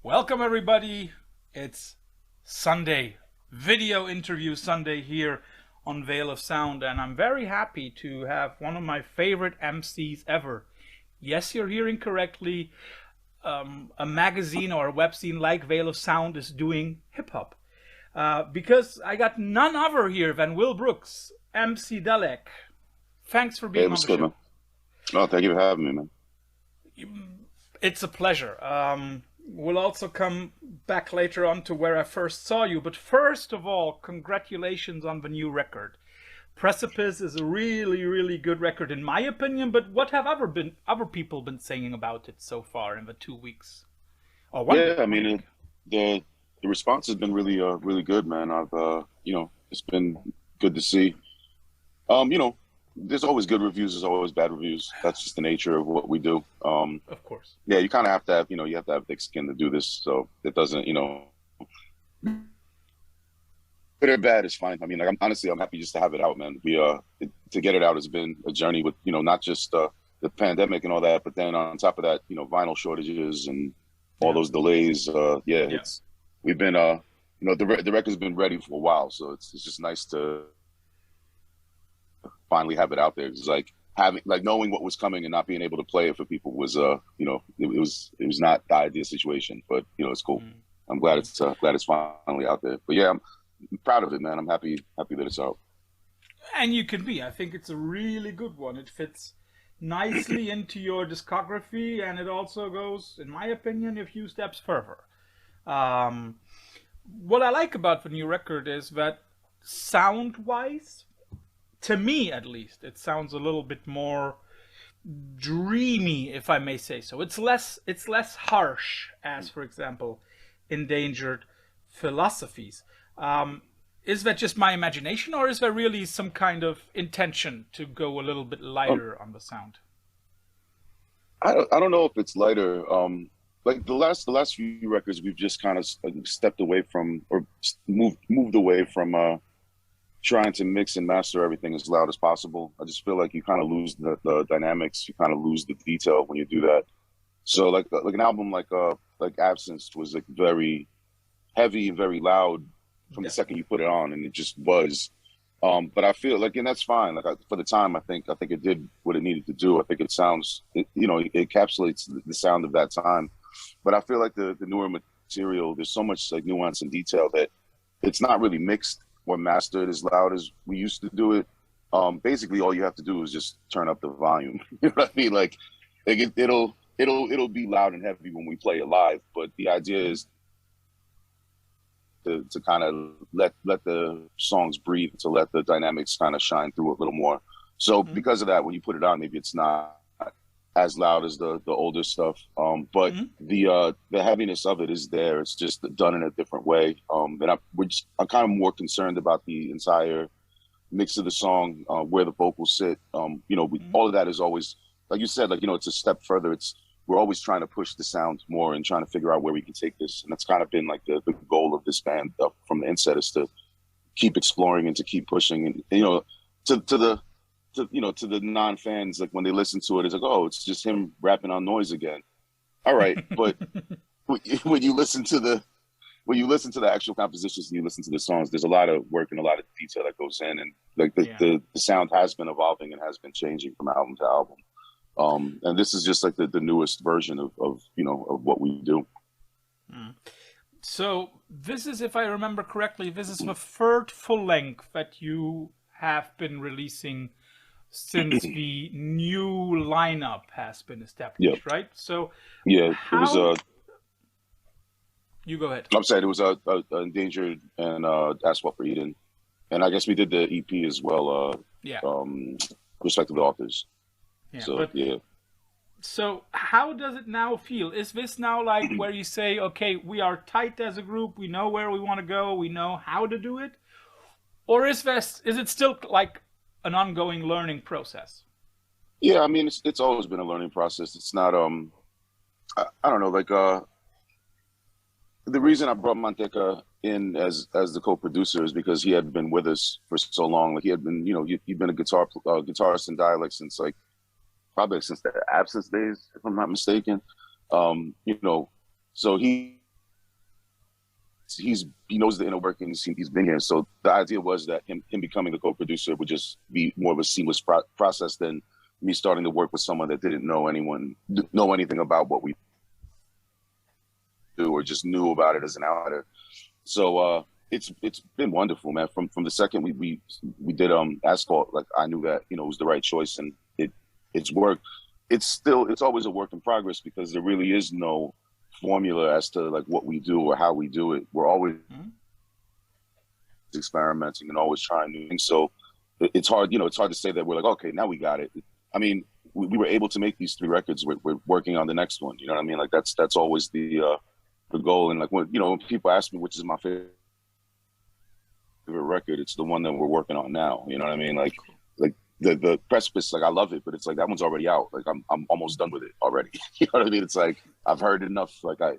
Welcome everybody. It's Sunday, video interview Sunday here on Veil of Sound, and I'm very happy to have one of my favorite MCs ever. Yes, you're hearing correctly. A magazine or a webzine like Veil of Sound is doing hip hop. Because I got none other here than Will Brooks, MC Dälek. Thanks for Hey, being on what's the good, show. man? No, thank you for having me, man. It's a pleasure. We'll also come back later on to where I first saw you. But first of all, congratulations on the new record. Precipice is a really, really good record in my opinion. But what have other people been saying about it so far in the 2 weeks or one Yeah, week? I One mean, week. the response has been really good, man. It's been good to see. Um, you know, there's always good reviews, there's always bad reviews. That's just the nature of what we do. Of course. Yeah, you kind of have to have, you have to have thick skin to do this, so it doesn't, good or bad is fine. I mean, like, I'm happy just to have it out, man. To get it out has been a journey with, not just the pandemic and all that, but then on top of that, vinyl shortages and all Yeah. those delays. Yeah, Yeah. we've been, the record's been ready for a while, so it's just nice to finally have it out there. It's like knowing what was coming and not being able to play it for people was, it was not the ideal situation, but it's cool. Mm. I'm glad it's finally out there. But yeah, I'm proud of it, man. I'm happy that it's out. And you can be. I think it's a really good one. It fits nicely into your discography, and it also goes, in my opinion, a few steps further. Um, what I like about the new record is that sound-wise, to me at least, it sounds a little bit more dreamy, if I may say so. It's less harsh as, for example, Endangered Philosophies. Is that just my imagination, or is there really some kind of intention to go a little bit Um, lighter on the sound? I don't know if it's lighter. Like the last few records, we've just kind of stepped away from or moved away from trying to mix and master everything as loud as possible. I just feel like you kind of lose the dynamics, you kind of lose the detail when you do that. So like an album like Absence was like very heavy and very loud from the second Definitely. you put it on, and it just was. But I feel like, and that's fine. Like for the time, I think it did what it needed to do. I think it sounds, it encapsulates the sound of that time. But I feel like the newer material, there's so much like nuance and detail that it's not really mixed or mastered as loud as we used to do it. Basically, all you have to do is just turn up the volume. You know what I mean? Like it'll be loud and heavy when we play it live. But the idea Mhm. is to kind of let the songs breathe, to let the dynamics kind of shine through a little more. So Mhm. because of that, when you put it on, maybe it's not as loud as the older stuff. But Mhm. the heaviness of it is there. It's just done in a different way. And I'm kind of more concerned about the entire mix of the song, where the vocals sit. Mhm. All of that is always, like you said, like, it's a step further. We're always trying to push the sound more and trying to figure out where we can take this. And that's kind of been like the goal of this band from the inset, is to keep exploring and to keep pushing. And, to the, to the non-fans, like when they listen to it, it's like, oh, it's just him rapping on noise again. All right. But when you listen to the actual compositions and you listen to the songs, there's a lot of work and a lot of detail that goes in, and like Yeah. the sound has been evolving and has been changing from album to album. And this is just like the newest version of what we do. Mm. So this is, if I remember correctly, this is the third full length that you have been releasing since the new lineup has been Yeah, established, right? So yeah. It was how you go ahead. I'm saying it was endangered and asphalt for Eden, and I guess we did the EP as well. Yeah, Respective authors. yeah. So But yeah. so how does it now feel? Is this now like where you say, okay, we are tight as a group, we know where we want to go, we know how to do it? Or is it still like an ongoing learning process? Yeah, I mean, it's always been a learning process. It's not I don't know, like the reason I brought Manteca in as the co-producer is because he had been with us for so long. Like he had been, he'd been a guitarist in Dialect since like probably since the Absence days, if I'm not mistaken. So he knows the inner workings. He's been here. So the idea was that him becoming the co-producer would just be more of a seamless process than me starting to work with someone that didn't know anything about what we do or just knew about it as an outsider. So it's been wonderful, man. From the second we did Asphalt, like I knew that, you know, it was the right choice, and it's worked. It's always a work in progress because there really is no formula as to like what we do or how we do it. We're always experimenting and always trying new things. So it's hard, you know, it's hard to say that we're like, okay, now we got it. I mean, we were able to make these 3 records. We're working on the next one. You know what I mean? Like that's always the goal. And like when, you know, when people ask me which is my favorite record, it's the one that we're working on now. You know what I mean? Like the Precipice, like I love it, but it's like that one's already out. Like I'm almost done with it already. You know what I mean? It's like I've heard enough. Like I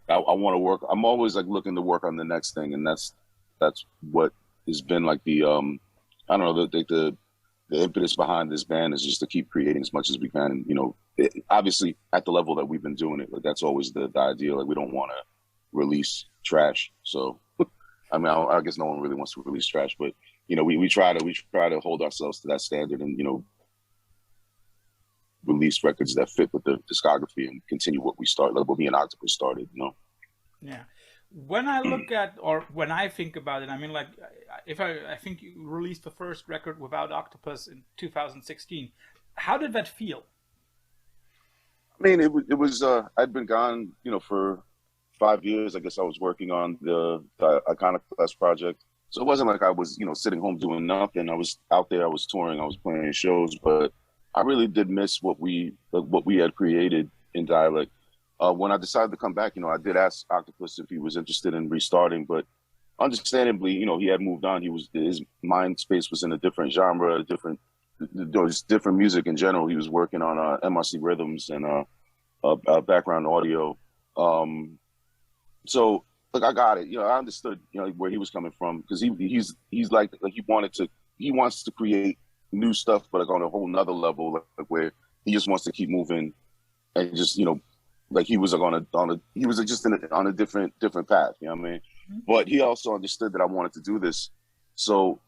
want to work. I'm always like looking to work on the next thing, and that's what has been like the I don't know, the impetus behind this band is just to keep creating as much as we can. And, you know, obviously at the level that we've been doing it, like that's always the idea. Like we don't want to release trash. So I mean, I guess no one really wants to release trash, but you know, we try to hold ourselves to that standard and, you know, release records that fit with the discography and continue what we started, like what me and Octopus started, you know? Yeah. When I look at, or when I think about it, I mean, like, I think you released the first record without Octopus in 2016. How did that feel? I mean, it was I'd been gone, you know, for 5 years. I guess I was working on the Iconoclast project. So it wasn't like I was, you know, sitting home doing nothing. I was out there, I was touring, I was playing shows, but I really did miss what we had created in Dälek. When I decided to come back, you know, I did ask Octopus if he was interested in restarting, but understandably, you know, he had moved on. His mind space was in a different genre, different music in general. He was working on MRC rhythms and background audio. So. Look, I got it. You know, I understood, you know, where he was coming from because he's like he wants to create new stuff, but like on a whole nother level, like where he just wants to keep moving and just, you know, like he was like on a different path. You know what I mean? Mm-hmm. But he also understood that I wanted to do this, so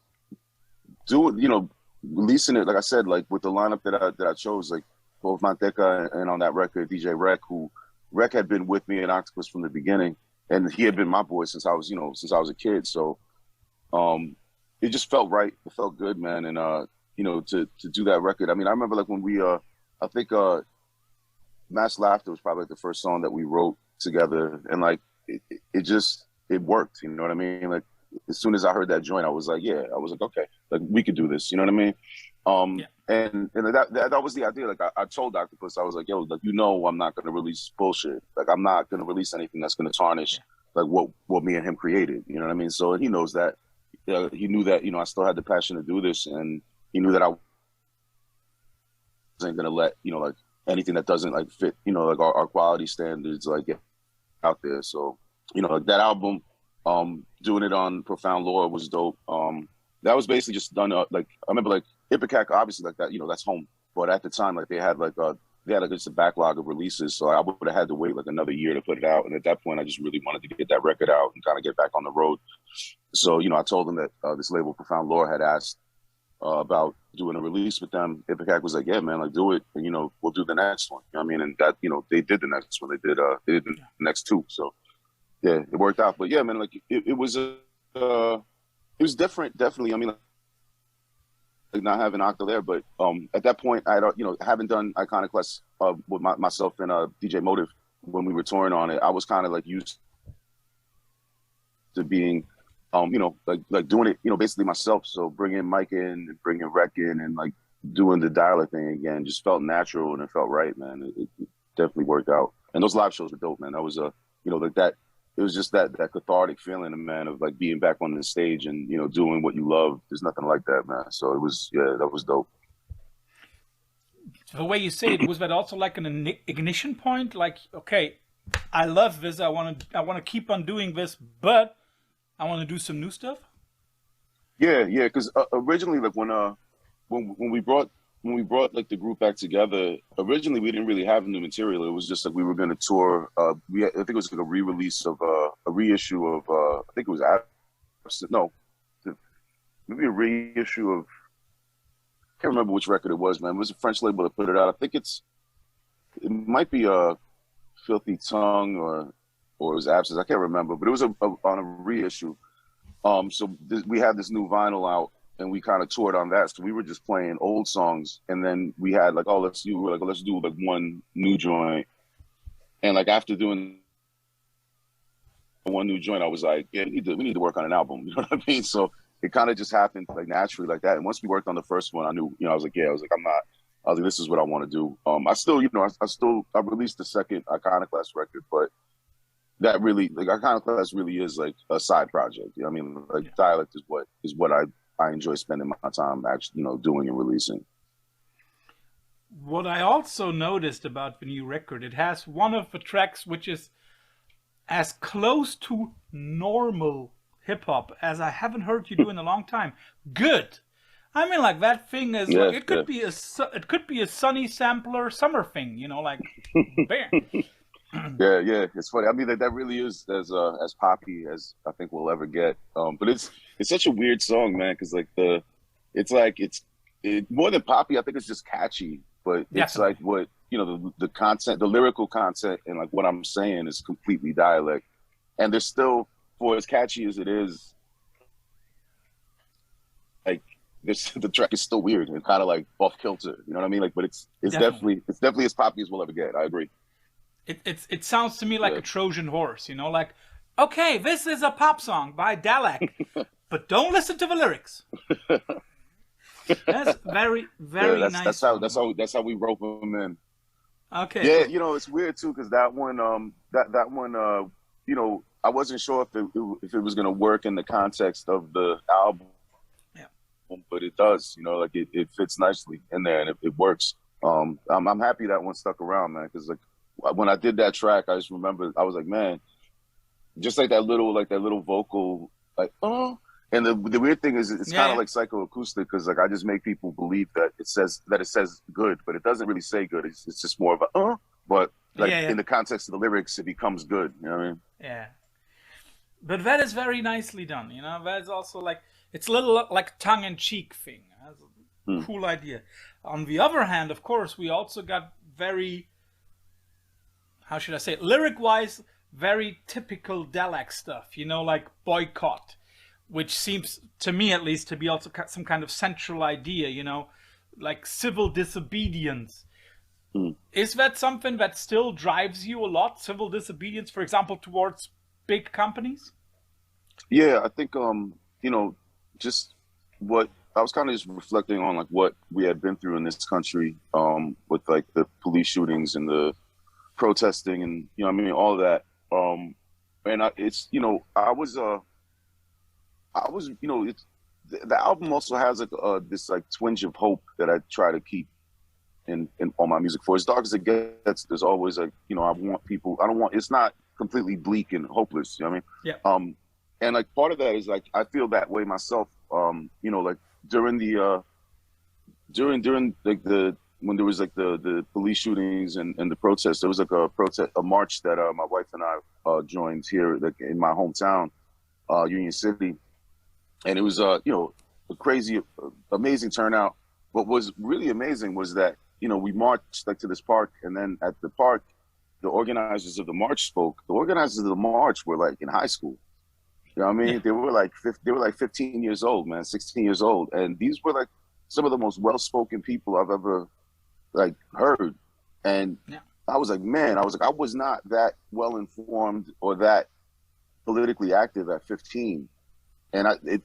you know, releasing it, like I said, like with the lineup that I chose, like both Manteca and on that record, DJ Rec had been with me at Octopus from the beginning. And he had been my boy since I was a kid. So it just felt right. It felt good, man. And you know, to do that record. I mean, I remember like when we I think Mass Laughter was probably like the first song that we wrote together, and like it worked, you know what I mean? Like as soon as I heard that joint, I was like, okay, like we could do this, you know what I mean? Yeah. And that was the idea. Like I told Octopus, I was like, yo, like, you know, I'm not going to release bullshit. Like I'm not going to release anything that's going to tarnish like what me and him created. You know what I mean? So he knows that. He knew that, you know, I still had the passion to do this, and he knew that I wasn't going to let, you know, like anything that doesn't like fit, you know, like our quality standards like get out there. So, you know, like that album, doing it on Profound Lore was dope. That was basically just done like I remember like Ipecac, obviously like that, you know, that's home. But at the time, like they had just a backlog of releases, so I would have had to wait like another year to put it out. And at that point, I just really wanted to get that record out and kind of get back on the road. So, you know, I told them that this label Profound Lore had asked about doing a release with them. Ipecac was like, yeah, man, like do it, and you know, we'll do the next one. You know what I mean? And that, you know, they did the next one. They did the next 2. So yeah, it worked out. But yeah, man, like it was different, definitely. I mean, like not having Octo there, but at that point, I you know, having done Iconoclast with myself and DJ Motive when we were touring on it, I was kind of like used to being, you know, like doing it, you know, basically myself. So bringing Mike in and bringing Rec in and like doing the Dälek thing again just felt natural and it felt right, man. It definitely worked out. And those live shows were dope, man. That was you know, like that. It was just that cathartic feeling, man, of like being back on the stage and, you know, doing what you love. There's nothing like that, man. So it was, yeah, that was dope. The way you say it, was that also like an ignition point? Like, okay, I love this. I want to keep on doing this, but I want to do some new stuff. Yeah, because originally, like when we brought when we brought like the group back together, originally we didn't really have new material. It was just like we were going to tour. I think it was like a re-release of a reissue of I think it was no, maybe a reissue of, I can't remember which record it was, man. It was a French label that put it out. I think it might be a Filthy Tongue or it was Absence. I can't remember, but it was on a reissue. So we had this new vinyl out, and we kind of toured on that. So we were just playing old songs, and then we had like, let's do like one new joint. And like after doing one new joint, I was like, yeah, we need to work on an album. You know what I mean? So it kind of just happened like naturally like that. And once we worked on the first one, I knew, I was like, this is what I want to do. I released the second Iconoclast record, but that really, like, Iconoclast really is like a side project. You know what I mean? Like Dialect is what I enjoy spending my time actually, doing and releasing. What I also noticed about the new record, it has one of the tracks which is as close to normal hip hop as I haven't heard you do in a long time. Good. I mean, like that thing is like, it could be a Sunny Sampler summer thing, like bam. Yeah, it's funny. I mean, that really is as poppy as I think we'll ever get. But it's such a weird song, man, because it's more than poppy. I think it's just catchy. But it's like what the content, the lyrical content, and like what I'm saying is completely Dialect. And there's still, for as catchy as it is, like the track is still weird and kind of like off kilter. You know what I mean? Like, but it's definitely as poppy as we'll ever get. I agree. It sounds to me like a Trojan horse, like, okay, this is a pop song by Dälek, but don't listen to the lyrics. That's very, very nice. That's how we rope them in. Okay. Yeah, it's weird too, because that one, I wasn't sure if it was gonna work in the context of the album. Yeah. But it does, like it fits nicely in there and it works. I'm happy that one stuck around, man, because like when I did that track, I just remember I was like, man, just like that little vocal, like, oh. And the weird thing is, it's kind of like psychoacoustic, because like I just make people believe that it says good, but it doesn't really say good. It's just more of a but like in the context of the lyrics, it becomes good. You know what I mean? Yeah. But that is very nicely done. That is also like, it's a little like tongue-in-cheek thing. That's a cool idea. On the other hand, of course, we also got very, how should I say it, lyric-wise, very typical Dälek stuff. Like Boycott, which seems, to me at least, to be also some kind of central idea, like civil disobedience. Is that something that still drives you a lot? Civil disobedience, for example, towards big companies? Yeah, I think, just what I was kind of just reflecting on, like what we had been through in this country, with like the police shootings and the protesting and, all of that. And the album also has this like twinge of hope that I try to keep in all my music. For as dark as it gets, there's always like, it's not completely bleak and hopeless. You know what I mean? Yeah. And like part of that is like, I feel that way myself. Like during when there was like the police shootings and the protests, there was like a march that my wife and I joined here in my hometown, Union City. And it was, a crazy, amazing turnout. What was really amazing was that, we marched like to this park, and then at the park, the organizers of the march spoke. The organizers of the march were like in high school. You know what I mean? Yeah. They were like 15 years old, man, 16 years old. And these were like some of the most well-spoken people I've ever like heard. And I was like, man, I was not that well-informed or that politically active at 15. And it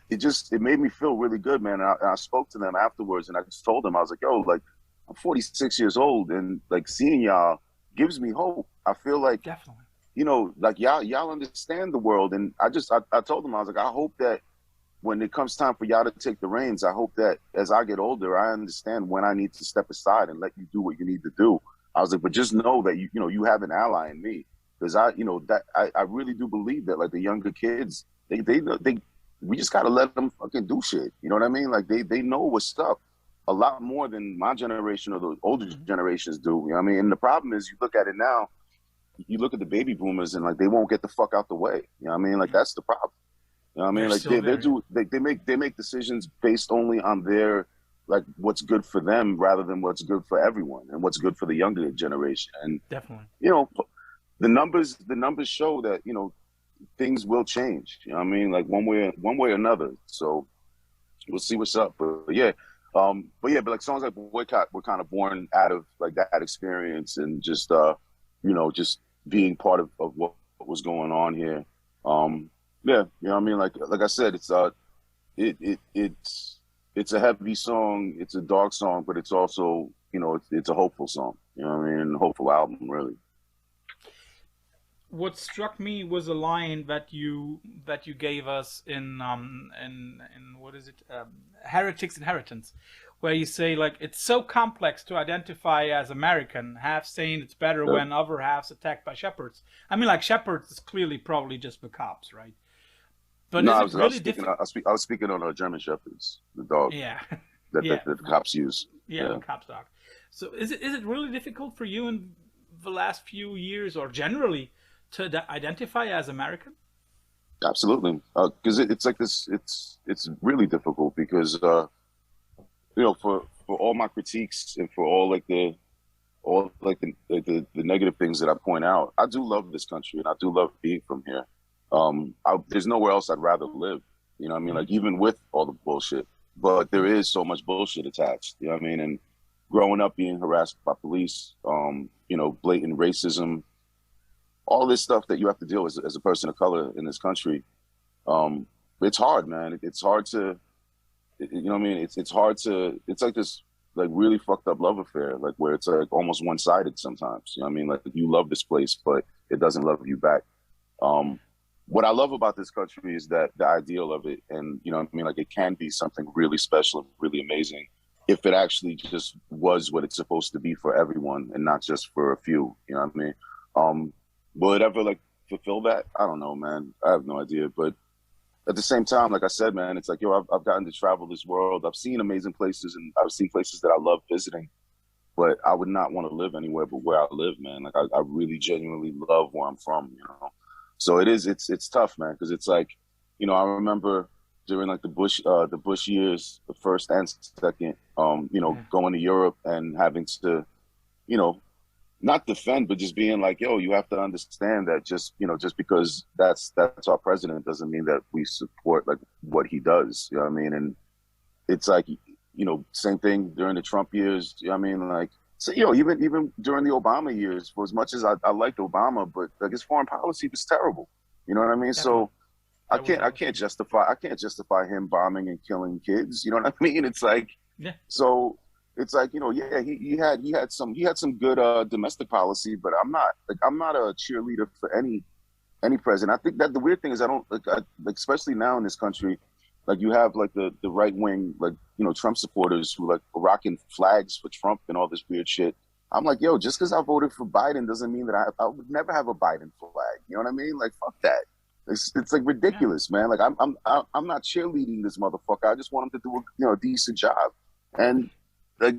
made me feel really good, man. And I spoke to them afterwards, and I just told them, I was like, yo, like, I'm 46 years old, and like seeing y'all gives me hope. I feel like, definitely, like y'all understand the world. And I told them, I was like, I hope that when it comes time for y'all to take the reins, I hope that as I get older, I understand when I need to step aside and let you do what you need to do. I was like, but just know that you have an ally in me, because I really do believe that like the younger kids, we just gotta let them fucking do shit. You know what I mean? Like they know what's up. a lot more than my generation or the older generations do. You know what I mean? And the problem is, you look at it now, you look at the baby boomers, and like they won't get the fuck out the way. You know what I mean? Like that's the problem. You know what I mean? Like they make decisions based only on their, like, what's good for them rather than what's good for everyone and what's good for the younger generation. And Definitely, you know, the numbers show that, you know, things will change. You know what I mean? Like one way or another. So we'll see what's up. But yeah, but like songs like Boycott were kind of born out of like that experience and just you know, just being part of what was going on here. Yeah, you know what I mean? Like I said, it's it's a heavy song, it's a dark song, but it's also, you know, it's a hopeful song. You know what I mean? A hopeful album, really. what struck me was a line that you gave us in what is it, Heretics Inheritance, where you say, like, it's so complex to identify as American, half saying it's better when other halves attacked by shepherds. I mean, like, shepherds is clearly probably just the cops, right? But No, is it really difficult? I was speaking on German shepherds, the dog. Yeah, that, yeah, that the cops use. yeah, the cops dog. So is it really difficult for you in the last few years, or generally, to identify as American? Absolutely, because it's like this. It's really difficult because you know, for all my critiques and for all the negative things that I point out, I do love this country and I do love being from here. There's nowhere else I'd rather live. You know what I mean? Like, even with all the bullshit, but there is so much bullshit attached. You know what I mean? And growing up being harassed by police, you know, blatant racism, all this stuff that you have to deal with as a person of color in this country. It's hard, man. It's hard to, you know what I mean? It's hard to, it's like this, like, really fucked up love affair, like, where it's like almost one-sided sometimes. You know what I mean? Like, you love this place, but it doesn't love you back. What I love about this country is that the ideal of it, and, you know what I mean? Like, it can be something really special and really amazing if it actually just was what it's supposed to be for everyone and not just for a few. You know what I mean? Will it ever, like, fulfill that? I don't know, man. I have no idea. But at the same time, like I said, man, it's like, yo, I've gotten to travel this world. I've seen amazing places, and I've seen places that I love visiting. But I would not want to live anywhere but where I live, man. Like, I really genuinely love where I'm from, you know? So it's tough, man, because it's like, you know, I remember during like the Bush years, the first and second, you know, going to Europe and having to, you know, not defend, but just being like, yo, you have to understand that just, you know, just because that's our president doesn't mean that we support like what he does. You know what I mean? And it's like, you know, same thing during the Trump years. You know what I mean? Like, so, you know, even during the Obama years, for as much as I liked Obama, but like his foreign policy was terrible. You know what I mean? So I can't justify him bombing and killing kids. You know what I mean? It's like, so it's like, you know, yeah, he had some good domestic policy, but I'm not a cheerleader for any president. I think that the weird thing is I don't like especially now in this country, like, you have like the right wing, like, you know, Trump supporters who like rocking flags for Trump and all this weird shit. I'm like, yo, just because I voted for Biden doesn't mean that I would never have a Biden flag. You know what I mean? Like, fuck that. It's like ridiculous, man. Like, I'm not cheerleading this motherfucker. I just want him to do a, you know, a decent job. And like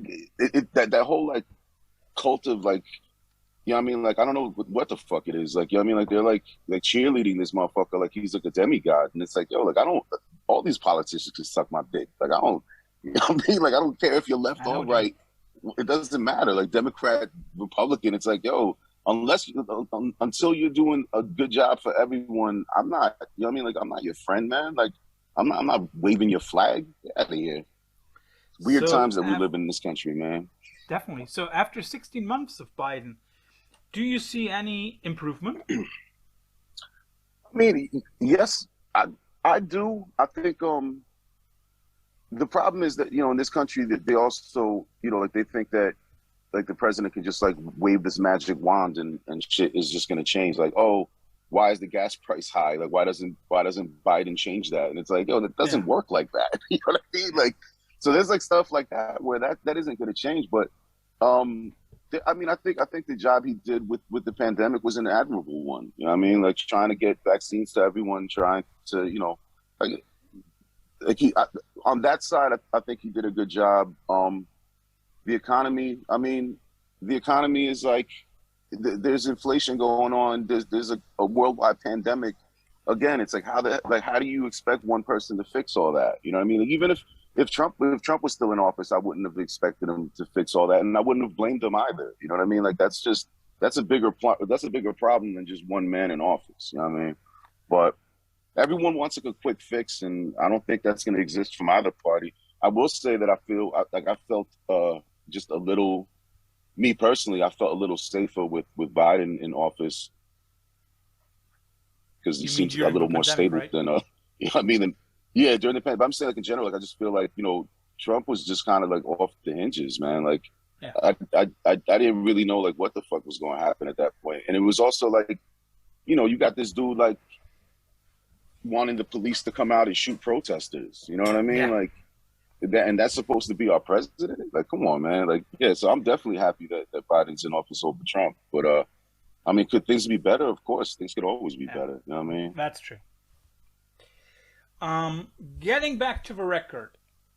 that whole like cult of like, you know what I mean? Like, I don't know what the fuck it is. Like, you know what I mean? Like, they're like cheerleading this motherfucker like he's like a demigod. And it's like, yo, like, all these politicians can suck my dick. Like, I don't, you know what I mean? Like, I don't care if you're left or right. It doesn't matter. Like, Democrat, Republican, it's like, yo, until you're doing a good job for everyone, I'm not, you know what I mean? Like, I'm not your friend, man. Like, I'm not waving your flag. Get out of here. Weird times that we live in this country, man. Definitely. So after 16 months of Biden, do you see any improvement? I mean, yes, I do. I think the problem is that, you know, in this country that they also, you know, like, they think that like the president can just like wave this magic wand and shit is just gonna change. Like, oh, why is the gas price high? Like, why doesn't Biden change that? And it's like, yo, that doesn't work like that. You know what I mean? Like, so there's like stuff like that where that isn't gonna change. But I mean, I think the job he did with the pandemic was an admirable one. You know what I mean? Like, trying to get vaccines to everyone, trying to, you know, like he on that side, I think he did a good job. On the economy. I mean, the economy is like there's inflation going on. There's a worldwide pandemic. Again, it's like how do you expect one person to fix all that? You know what I mean? Like, even if Trump was still in office, I wouldn't have expected him to fix all that, and I wouldn't have blamed him either. You know what I mean? Like, that's a bigger problem than just one man in office. You know what I mean? But everyone wants like a quick fix, and I don't think that's going to exist from either party. I will say that I felt just a little, me personally, I felt a little safer with Biden in office, because he seems a little more stable, right? Than you know what I mean? And, yeah, during the pandemic. But I'm saying, like, in general, like, I just feel like, you know, Trump was just kind of like off the hinges, man. Like, yeah. I didn't really know like what the fuck was going to happen at that point. And it was also like, you know, you got this dude like wanting the police to come out and shoot protesters. You know what I mean? Yeah. Like, and that's supposed to be our president? Like, come on, man. Like, yeah, so I'm definitely happy that Biden's in office over Trump. But I mean, could things be better? Of course, things could always be better. You know what I mean? That's true. Getting back to the record,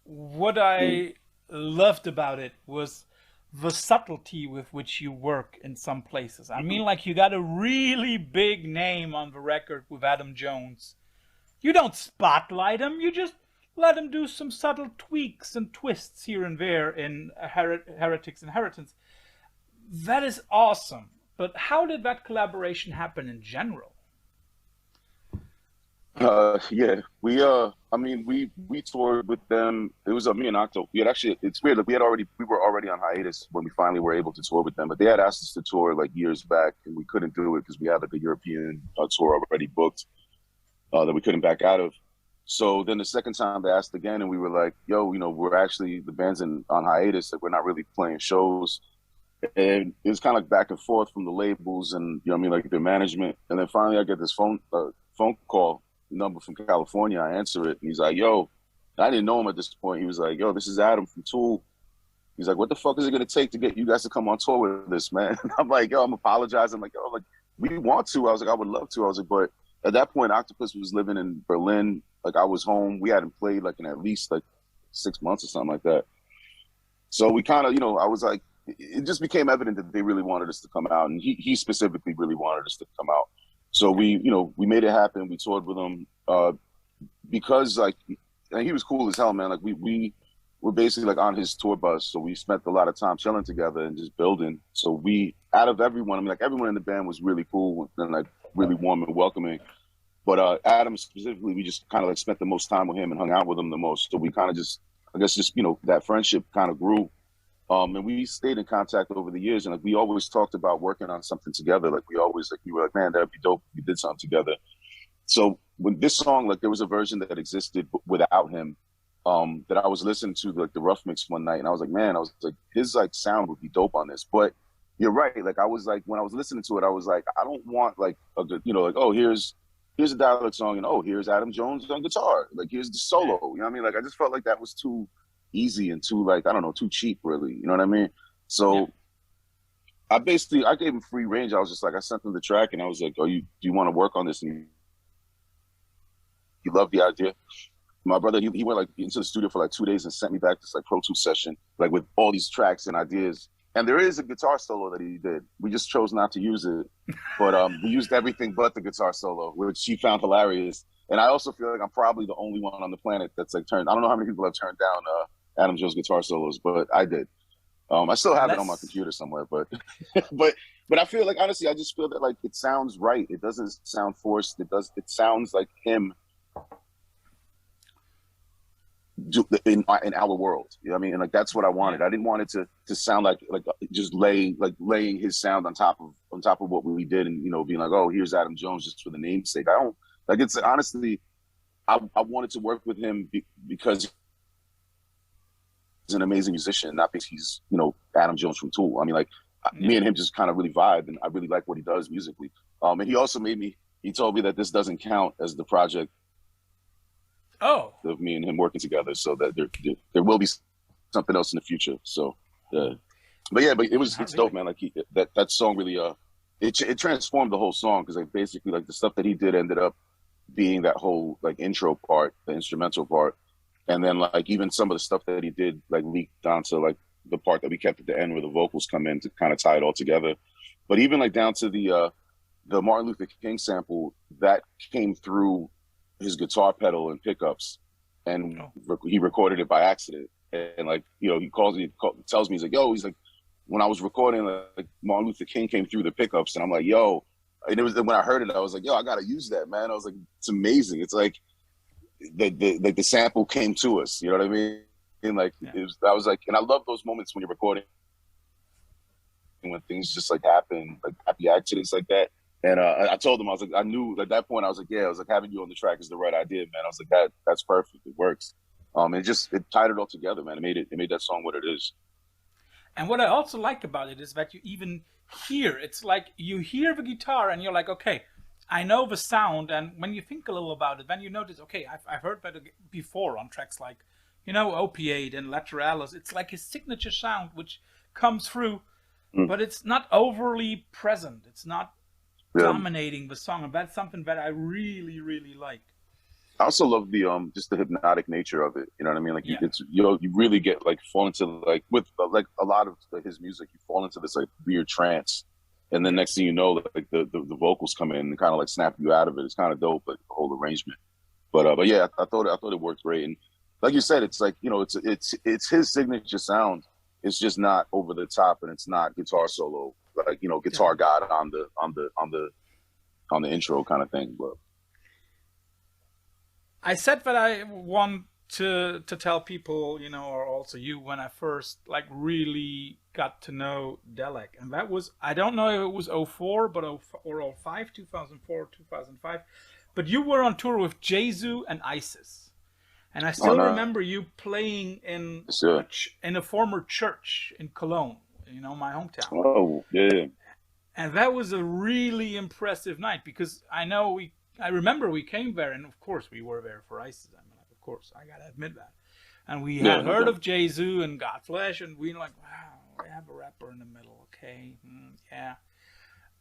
what I loved about it was the subtlety with which you work in some places. I mean, like, you got a really big name on the record with Adam Jones. You don't spotlight him, you just let him do some subtle tweaks and twists here and there in Heretic's Inheritance. That is awesome. But how did that collaboration happen in general? Yeah, I mean, we toured with them. It was me and Octo. We had actually, it's weird, like, we were already on hiatus when we finally were able to tour with them, but they had asked us to tour like years back, and we couldn't do it because we had like a European tour already booked that we couldn't back out of. So then the second time they asked again, and we were like, yo, you know, we're actually, the band's on hiatus, like, we're not really playing shows. And it was kind of like back and forth from the labels and, you know what I mean, like, their management. And then finally I get this phone call number from California. I answer it, and he's like, yo, I didn't know him at this point. He was like, yo, this is Adam from Tool. He's like, what the fuck is it going to take to get you guys to come on tour with this, man? I'm like, yo, I'm apologizing. I'm like, yo, like, we want to. I was like, I would love to. I was like, but at that point, Octopus was living in Berlin. Like, I was home. We hadn't played like in at least like 6 months or something like that. So we kind of, you know, I was like, it just became evident that they really wanted us to come out, and he specifically really wanted us to come out. So we made it happen. We toured with him because, like, and he was cool as hell, man. Like, we were basically like on his tour bus, so we spent a lot of time chilling together and just building. So we, out of everyone, I mean, like, everyone in the band was really cool and like really warm and welcoming. But Adam specifically, we just kind of like spent the most time with him and hung out with him the most. So we kind of just, I guess, just, you know, that friendship kind of grew. And we stayed in contact over the years, and like, we always talked about working on something together. Like, we were like, man, that'd be dope if we did something together. So when this song, like, there was a version that existed without him, that I was listening to, like, the rough mix one night, and I was like, his like sound would be dope on this. But you're right. Like, I was like, when I was listening to it, I was like, I don't want like a good, you know, like, oh, here's a Dälek song, and oh, here's Adam Jones on guitar. Like, here's the solo. You know what I mean? Like, I just felt like that was too easy and too, like, I don't know, too cheap, really. You know what I mean? So yeah. I gave him free range. I was just like, I sent him the track, and I was like, oh, do you want to work on this? And he loved the idea. My brother, he went like into the studio for like 2 days and sent me back this like Pro Tools session, like with all these tracks and ideas. And there is a guitar solo that he did. We just chose not to use it. But we used everything but the guitar solo, which she found hilarious. And I also feel like I'm probably the only one on the planet that's like I don't know how many people have turned down Adam Jones guitar solos, but I did. I still have it on my computer somewhere, but but I feel like, honestly, I just feel that like it sounds right. It doesn't sound forced. It sounds like him in our world. You know what I mean? And like, that's what I wanted. I didn't want it to sound like just laying his sound on top of what we did, and, you know, being like, oh, here's Adam Jones just for the namesake. I don't like, it's honestly, I wanted to work with him because he's an amazing musician, not because he's, you know, Adam Jones from Tool. I mean, like, me and him just kind of really vibe, and I really like what he does musically. And he also he told me that this doesn't count as the project of me and him working together, so that there will be something else in the future. So, but it's dope, man. Like, that song really, it transformed the whole song, because like, basically, like, the stuff that he did ended up being that whole like intro part, the instrumental part. And then like, even some of the stuff that he did like leaked onto like the part that we kept at the end where the vocals come in to kind of tie it all together. But even like down to the Martin Luther King sample that came through his guitar pedal and pickups, and he recorded it by accident. And like, you know, he tells me, he's like, yo, he's like, when I was recording, like Martin Luther King came through the pickups, and I'm like, yo, and it was when I heard it, I was like, yo, I gotta use that, man. I was like, it's amazing. It's like the sample came to us, you know what I mean? And like, I was like, and I love those moments when you're recording, when things just like happen, like happy accidents like that. And I told him, I was like, I knew at that point, I was like, yeah, I was like, having you on the track is the right idea, man. I was like, that's perfect. It works. It tied it all together, man. It made that song what it is. And what I also like about it is that you even hear, it's like you hear the guitar and you're like, okay, I know the sound. And when you think a little about it, then you notice, okay, I've heard that before on tracks like, you know, Opiate and Lateralis. It's like his signature sound, which comes through, but it's not overly present. It's not dominating the song. And that's something that I really, really like. I also love the just the hypnotic nature of it. You know what I mean? Like it's, you know, you really get like fall into like with like a lot of his music, you fall into this like weird trance, and then next thing you know, like the vocals come in and kind of like snap you out of it. It's kind of dope, like the whole arrangement. But yeah, I thought it worked great. And like you said, it's like, you know, it's his signature sound. It's just not over the top, and it's not guitar solo, like, you know, Guitar God on the intro kind of thing. But I said that I want to tell people, you know, or also you, when I first like really got to know Dälek, and that was, I don't know if it was 04 or 05, 2004, 2005, but you were on tour with Jesu and ISIS, and I still remember you playing in a former church in Cologne, you know, my hometown. Oh yeah. And that was a really impressive night, because I remember we came there, and of course we were there for ISIS. I mean, like, of course, I gotta admit that. And we had heard of Jesu and Godflesh, and we were like, wow, we have a rapper in the middle, okay, yeah.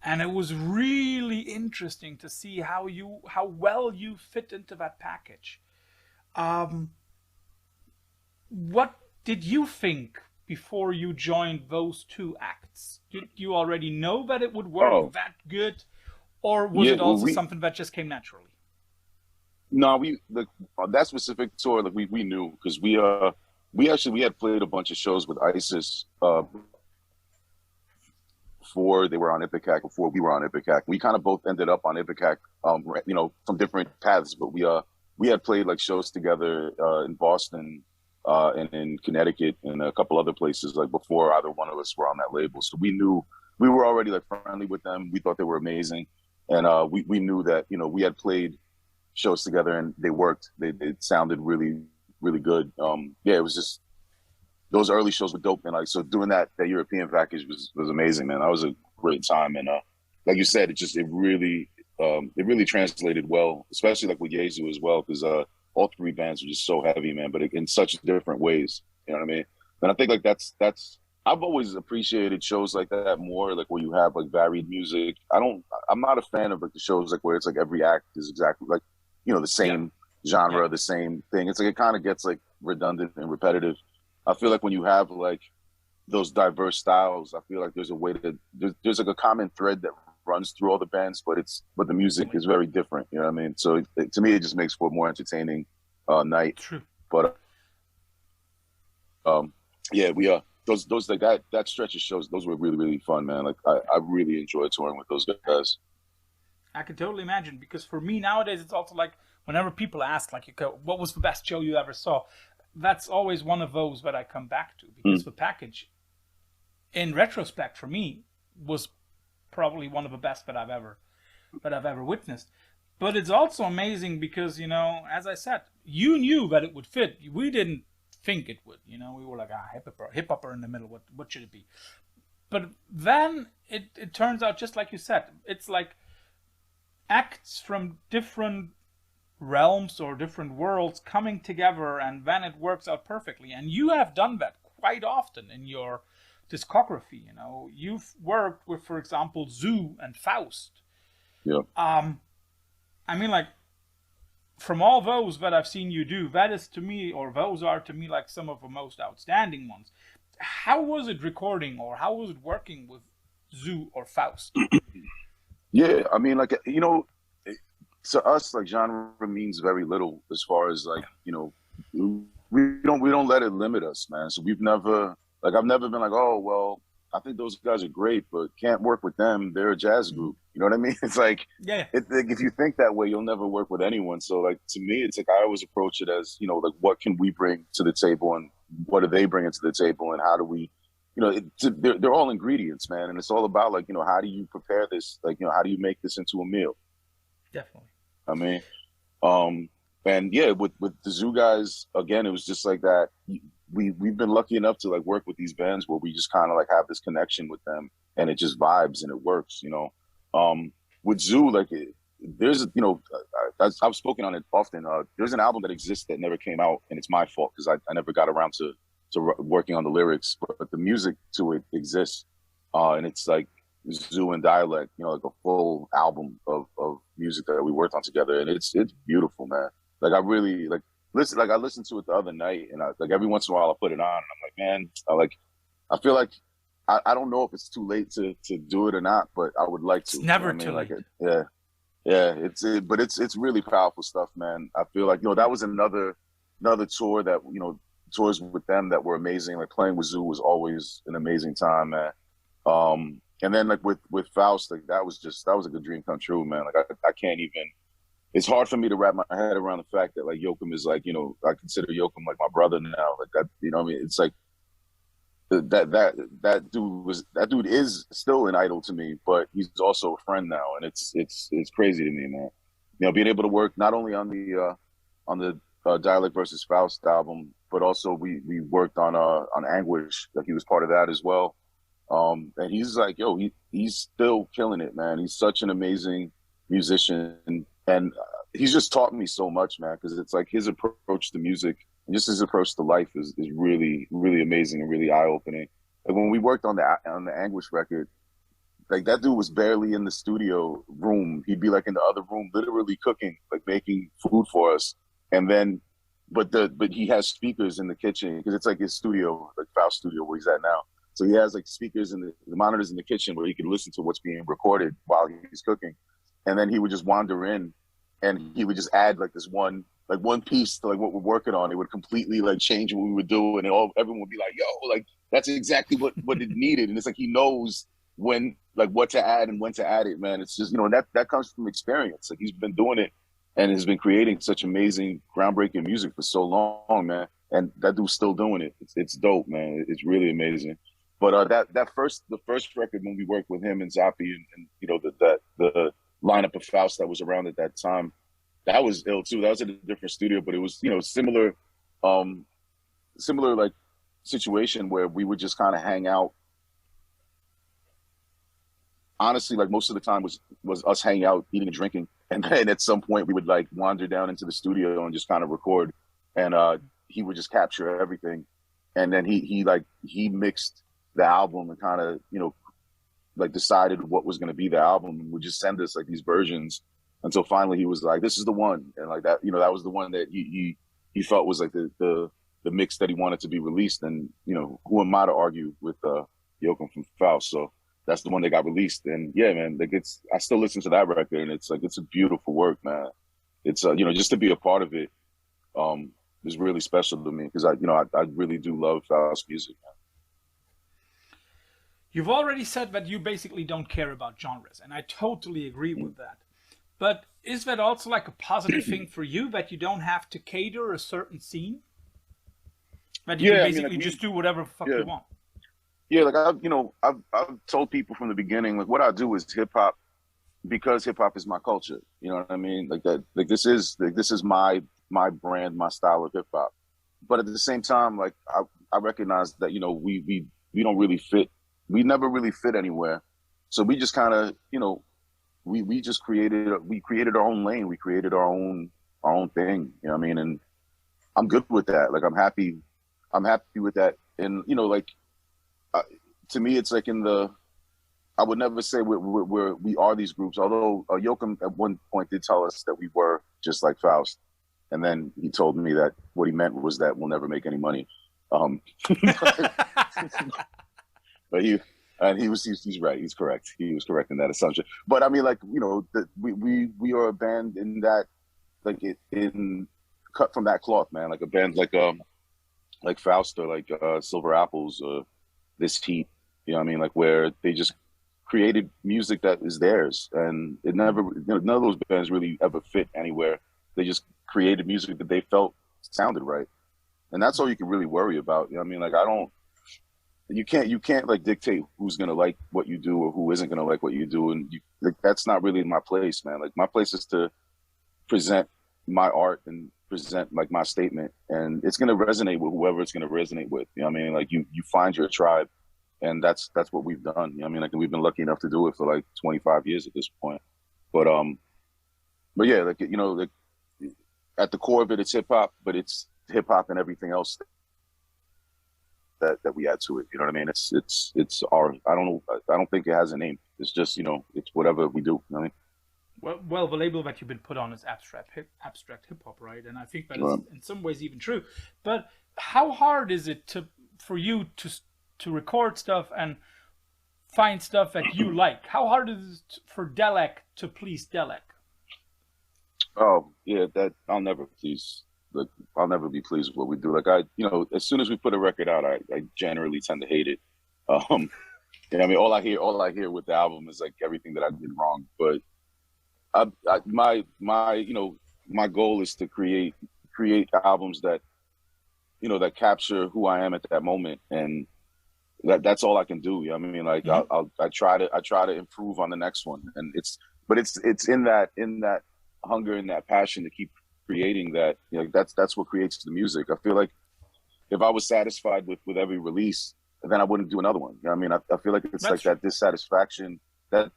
And it was really interesting to see how well you fit into that package. What did you think before you joined those two acts? Did you already know that it would work that good? Or was it also something that just came naturally? No, that specific tour, like we knew, because we had played a bunch of shows with ISIS before they were on Ipecac, before we were on Ipecac. We kind of both ended up on Ipecac, you know, from different paths. But we had played like shows together in Boston and in Connecticut and a couple other places, like before either one of us were on that label. So we knew we were already like friendly with them. We thought they were amazing. And we knew that, you know, we had played shows together and they worked. It sounded really, really good. Yeah, it was just, those early shows were dope. And like, so doing that European package was amazing, man. That was a great time. And like you said, it really translated well, especially like with Jesu as well, because all three bands were just so heavy, man, but in such different ways. You know what I mean? And I think like that's I've always appreciated shows like that more, like where you have like varied music. I'm not a fan of like the shows like where it's like every act is exactly like, you know, the same genre, the same thing. It's like it kind of gets like redundant and repetitive. I feel like when you have like those diverse styles, I feel like there's a way there's like a common thread that runs through all the bands, but the music is very different. You know what I mean? So to me, it just makes for a more entertaining night. True. But yeah, we are. Those like that stretch of shows, those were really, really fun, man. Like I really enjoyed touring with those guys. I can totally imagine, because for me nowadays it's also like whenever people ask like, what was the best show you ever saw, that's always one of those that I come back to, because the package, in retrospect, for me was probably one of the best that I've ever witnessed. But it's also amazing because, you know, as I said, you knew that it would fit. We didn't think it would, you know, we were like, hip hopper in the middle, what should it be? But then it turns out, just like you said, it's like acts from different realms or different worlds coming together, and then it works out perfectly. And you have done that quite often in your discography. You know, you've worked with, for example, Zoo and Faust. Yeah. I mean, like, from all those that I've seen you do, that is to me, or those are to me, like some of the most outstanding ones. how was it recording, or how was it working with Zoo or Faust? Yeah, I mean, like, you know, to us, like, genre means very little as far as, like, you know, we don't let it limit us, man. So we've never, like, I've never been like, oh well, I think those guys are great, but can't work with them. They're a jazz group. You know what I mean? It's like, Yeah. like, if you think that way, you'll never work with anyone. So, like, to me, it's like I always approach it as, you know, like, what can we bring to the table, and what are they bringing to the table, and how do we, you know, they're all ingredients, man, and it's all about, like, you know, how do you prepare this, like, you know, how do you make this into a meal? Definitely. I mean, and yeah, with the Zoo guys, again, it was just like that. We've been lucky enough to, like, work with these bands where we just kind of, like, have this connection with them, and it just vibes and it works, you know. With Zoo, like, there's, you know, I've spoken on it often. There's an album that exists that never came out, and it's my fault because I never got around to working on the lyrics, but the music to it exists, and it's like Jesu and Dälek, you know, like a full album of music that we worked on together, and it's beautiful, man. Like, I really like listen. Like, I listened to it the other night, and like, every once in a while I put it on, and I'm like, man, I feel like I don't know if it's too late to do it or not, but I would like to. It's never you know too what I mean? late. Like, yeah, but it's really powerful stuff, man. I feel like, you know, that was another tour that, you know, tours with them that were amazing. Like, playing with Zoo was always an amazing time, man. And then, like, with Faust, like, that was like a dream come true, man. Like, I can't even. It's hard for me to wrap my head around the fact that, like, Joachim is, like, you know, I consider Joachim like my brother now. Like, that, you know what I mean? It's like that dude is still an idol to me, but he's also a friend now, and it's crazy to me, man. You know, being able to work not only on the Dälek versus Faust album, but also we worked on Anguish. Like, he was part of that as well. And he's like, yo, he's still killing it, man. He's such an amazing musician, and he's just taught me so much, man. Because it's like his approach to music and just his approach to life is really, really amazing and really eye opening. Like, when we worked on the Anguish record, like, that dude was barely in the studio room. He'd be, like, in the other room, literally cooking, like, making food for us. And then, but he has speakers in the kitchen, because it's like his studio, like Faust studio where he's at now. So he has, like, speakers in the monitors in the kitchen where he can listen to what's being recorded while he's cooking. And then he would just wander in, and he would just add, like, this one piece to, like, what we're working on. It would completely, like, change what we would do, and everyone would be like, yo, like, that's exactly what it needed. And it's like he knows when, like, what to add and when to add it, man. It's just, you know, that comes from experience. Like, he's been doing it and has been creating such amazing, groundbreaking music for so long, man. And that dude's still doing it. It's dope, man. It's really amazing. But the first record, when we worked with him and Zappi, and you know, the lineup of Faust that was around at that time, that was ill too. That was in a different studio, but it was, you know, similar like situation where we would just kind of hang out. Honestly, like, most of the time was us hanging out, eating and drinking, and then at some point we would, like, wander down into the studio and just kind of record, and he would just capture everything, and then he mixed the album and kind of, you know, like, decided what was going to be the album, and would just send us, like, these versions until finally he was like, this is the one, and, like, that, you know, that was the one that he felt was, like, the mix that he wanted to be released. And, you know, who am I to argue with Joachim from Faust? So that's the one that got released. And yeah, man, like, I still listen to that record, and it's like, it's a beautiful work, man. It's you know, just to be a part of it is really special to me, because I really do love Faust music, man. You've already said that you basically don't care about genres, and I totally agree with that. But is that also, like, a positive thing for you, that you don't have to cater a certain scene? That you can basically just do whatever the fuck you want? Yeah, like, I've told people from the beginning, like, what I do is hip hop because hip hop is my culture. You know what I mean? Like, that, like, this is my brand, my style of hip hop. But at the same time, like, I recognize that, you know, we don't really fit. We never really fit anywhere. So we just kind of, you know, we created our own lane. We created our own thing. You know what I mean? And I'm good with that. Like, I'm happy with that. And, you know, like, to me, it's like, I would never say we are these groups. Although Joachim at one point did tell us that we were just like Faust, and then he told me that what he meant was that we'll never make any money. Um, but he's right. He's correct. He was correct in that assumption. But I mean, like, you know, we are a band in that, like, in cut from that cloth, man. Like a band like Faust or like Silver Apples or This Heat. You know what I mean? Like, where they just created music that is theirs, and it never, you know, none of those bands really ever fit anywhere. They just created music that they felt sounded right, and that's all you can really worry about. You know what I mean? Like, you can't like dictate who's gonna like what you do or who isn't gonna like what you do, and like, that's not really my place, man. Like, my place is to present my art and present like my statement, and it's gonna resonate with whoever it's gonna resonate with. You know what I mean? Like, you find your tribe, and that's what we've done. You know what I mean? Like, we've been lucky enough to do it for like 25 years at this point. But yeah, like, you know, like, at the core of it, it's hip hop, but it's hip hop and everything else that we add to it. You know what I mean? It's our, I don't think it has a name. It's just, you know, it's whatever we do. You know what I mean? Well, the label that you've been put on is abstract hip hop, right? And I think that is in some ways even true. But how hard is it for you to record stuff and find stuff that you like? How hard is it for Dälek to please Dälek? Oh yeah, that I'll never please. Like, I'll never be pleased with what we do. Like, you know, as soon as we put a record out, I generally tend to hate it. And I mean, all I hear with the album is like everything that I did wrong. But my you know, my goal is to create albums that, you know, that capture who I am at that moment, and that's all I can do. You know what I mean? Like, I try to improve on the next one, and it's in that hunger and that passion to keep creating that, you know, that's what creates the music. I feel like if I was satisfied with every release, then I wouldn't do another one. You know what I mean? I feel like it's like that dissatisfaction, that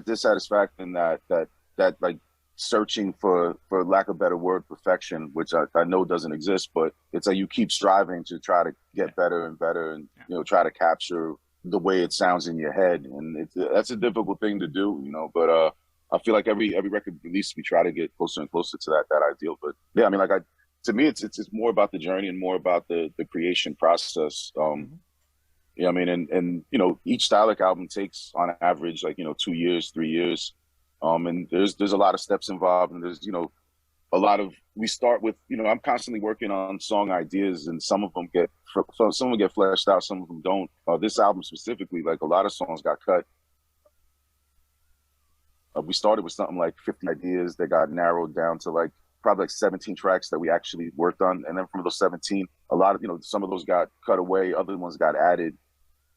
dissatisfaction, that like searching for lack of better word, perfection, which I know doesn't exist, but it's like you keep striving to try to get better and better, and you know, try to capture the way it sounds in your head, and that's a difficult thing to do, you know. But I feel like every record release, we try to get closer and closer to that ideal. But yeah, I mean, like, to me, it's more about the journey and more about the creation process. Yeah, I mean, and you know, each Dälek album takes on average, like, you know, 2 years, 3 years, and there's a lot of steps involved, and there's, you know, we start with, you know, I'm constantly working on song ideas, and some of them get fleshed out, some of them don't. This album specifically, like, a lot of songs got cut. We started with something like 50 ideas that got narrowed down to like probably like 17 tracks that we actually worked on. And then from those 17, a lot of, you know, some of those got cut away, other ones got added.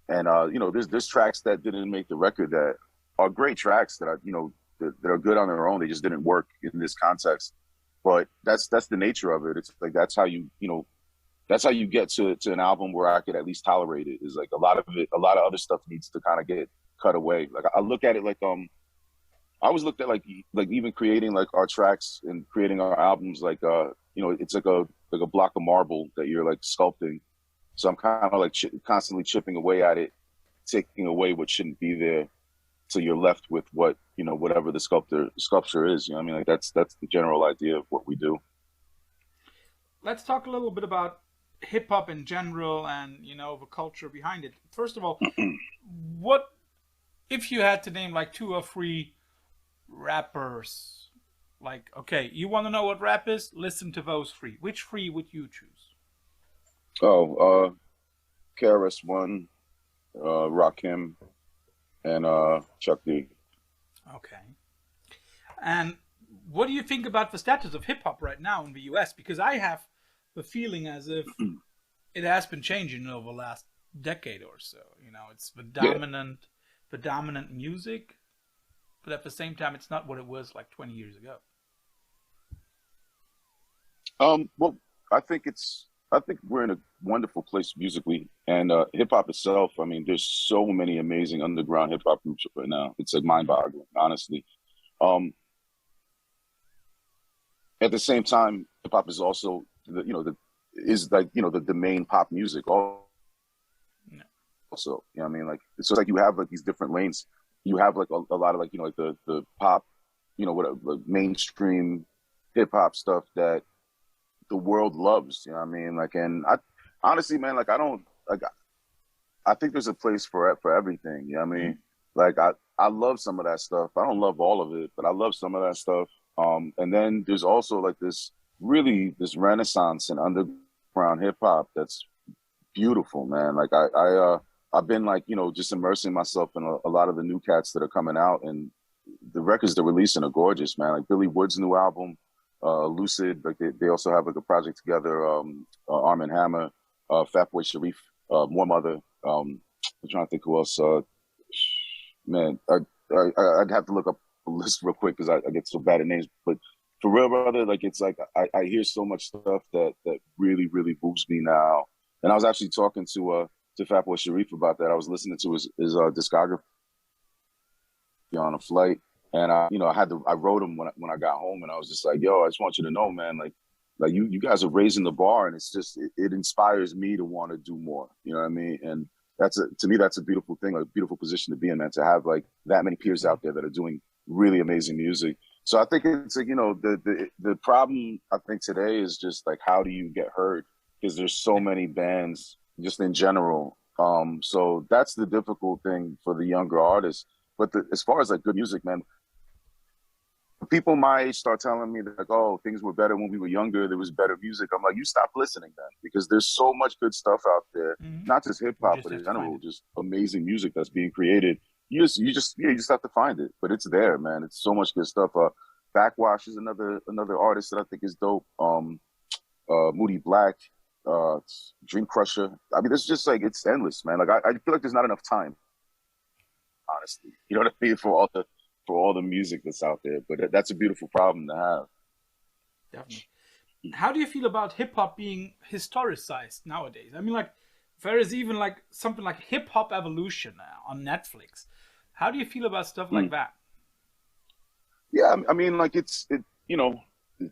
And, you know, there's tracks that didn't make the record that are great tracks that are, you know, that are good on their own. They just didn't work in this context. But that's the nature of it. It's like, that's how you get to an album where I could at least tolerate it. Is like a lot of other stuff needs to kind of get cut away. Like, I look at it like, I always looked at like even creating like our tracks and creating our albums, like, you know, it's like a block of marble that you're like sculpting. So I'm kind of like constantly chipping away at it, taking away what shouldn't be there, so you're left with what, you know, whatever the sculpture is. You know what I mean? Like, that's the general idea of what we do. Let's talk a little bit about hip hop in general, and, you know, the culture behind it. First of all, what if you had to name like 2 or 3 rappers? Like, okay, you want to know what rap is? Listen to those 3. Which 3 would you choose? Oh, KRS-One, Rakim, and Chuck D. Okay. And what do you think about the status of hip hop right now in the US? Because I have the feeling as if it has been changing over the last decade or so. You know, it's the dominant music, but at the same time, it's not what it was like 20 years ago. Well, I think we're in a wonderful place musically, and hip hop itself. I mean, there's so many amazing underground hip hop groups right now. It's like mind-boggling, honestly. At the same time, hip hop is also the main pop music. Also, you know what I mean? Like, it's just like you have like these different lanes. You have like a lot of like, you know, like the pop, you know, what, like mainstream hip hop stuff that the world loves. You know what I mean? Like, and I honestly, man, like I don't like. I think there's a place for everything. You know what I mean? Like I love some of that stuff. I don't love all of it, but I love some of that stuff. And then there's also like this renaissance in underground hip hop that's beautiful, man. Like I've been like, you know, just immersing myself in a lot of the new cats that are coming out, and the records they're releasing are gorgeous, man. Like Billy Wood's new album, Lucid. Like they also have like a project together. Arm and Hammer, Fatboy Sharif, More Mother. I'm trying to think who else. Man, I'd have to look up a list real quick because I get so bad at names. But for real, brother, like it's like I hear so much stuff that really, really moves me now. And I was actually talking to Fatboy Sharif about that. I was listening to his discography on a flight, and I wrote him when I got home, and I was just like, yo, I just want you to know, man, like you guys are raising the bar, and it's just it inspires me to want to do more. You know what I mean? And to me that's a beautiful thing, a beautiful position to be in, man, to have like that many peers out there that are doing really amazing music. So I think it's like, you know, the problem I think today is just like, how do you get heard? Because there's so many bands just in general. So that's the difficult thing for the younger artists. But as far as like good music, man, people my age start telling me that like, oh, things were better when we were younger. There was better music. I'm like, you stop listening then, because there's so much good stuff out there, not just hip hop, but in general, just amazing music that's being created. You just have to find it, but it's there, man. It's so much good stuff. Backwash is another artist that I think is dope. Moody Black, Dream Crusher. I mean, it's just like, it's endless, man. Like I feel like there's not enough time, honestly. You know what I mean? For all the music that's out there. But that's a beautiful problem to have. Definitely. How do you feel about hip hop being historicized nowadays? I mean, like, there is even like something like Hiphop Evolution on Netflix. How do you feel about stuff like that? Yeah, I mean, like you know,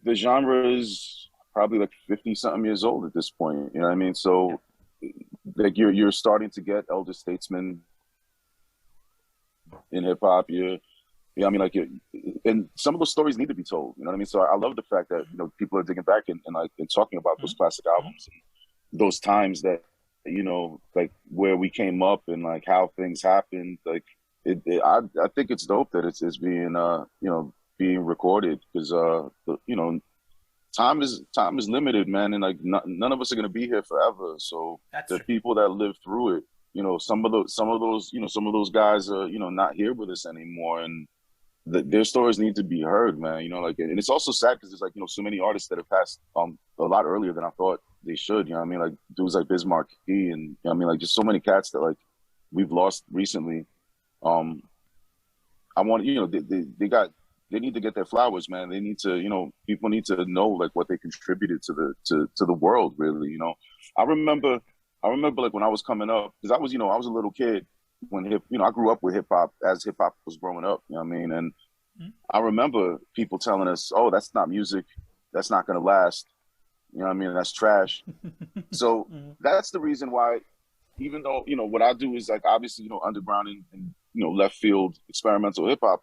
the genre is probably like 50-something years old at this point. You know what I mean? So like you're starting to get elder statesmen in hip hop. Yeah, I mean, like, and some of those stories need to be told. You know what I mean? So I love the fact that, you know, people are digging back and talking about those classic albums and those times that, you know, like where we came up and like how things happened. Like I think it's dope that it's being you know, being recorded, because you know, time is limited, man, and like none of us are gonna be here forever. So the people that live through it, you know, some of those guys are, you know, not here with us anymore, and their stories need to be heard, man. You know, like, and it's also sad because there's like, you know, so many artists that have passed a lot earlier than I thought they should. You know what I mean? Like dudes like Biz Markie, and you know what I mean, like just so many cats that like we've lost recently. I want, you know, they need to get their flowers, man. They need to, you know, people need to know like what they contributed to the world, really. You know, I remember like when I was coming up, because I was a little kid when I grew up with hip hop as hip hop was growing up. You know what I mean? And I remember people telling us, "Oh, that's not music. That's not gonna last." You know what I mean? That's trash. So that's the reason why, even though, you know, what I do is like obviously, you know, underground and you know, left field experimental hip hop,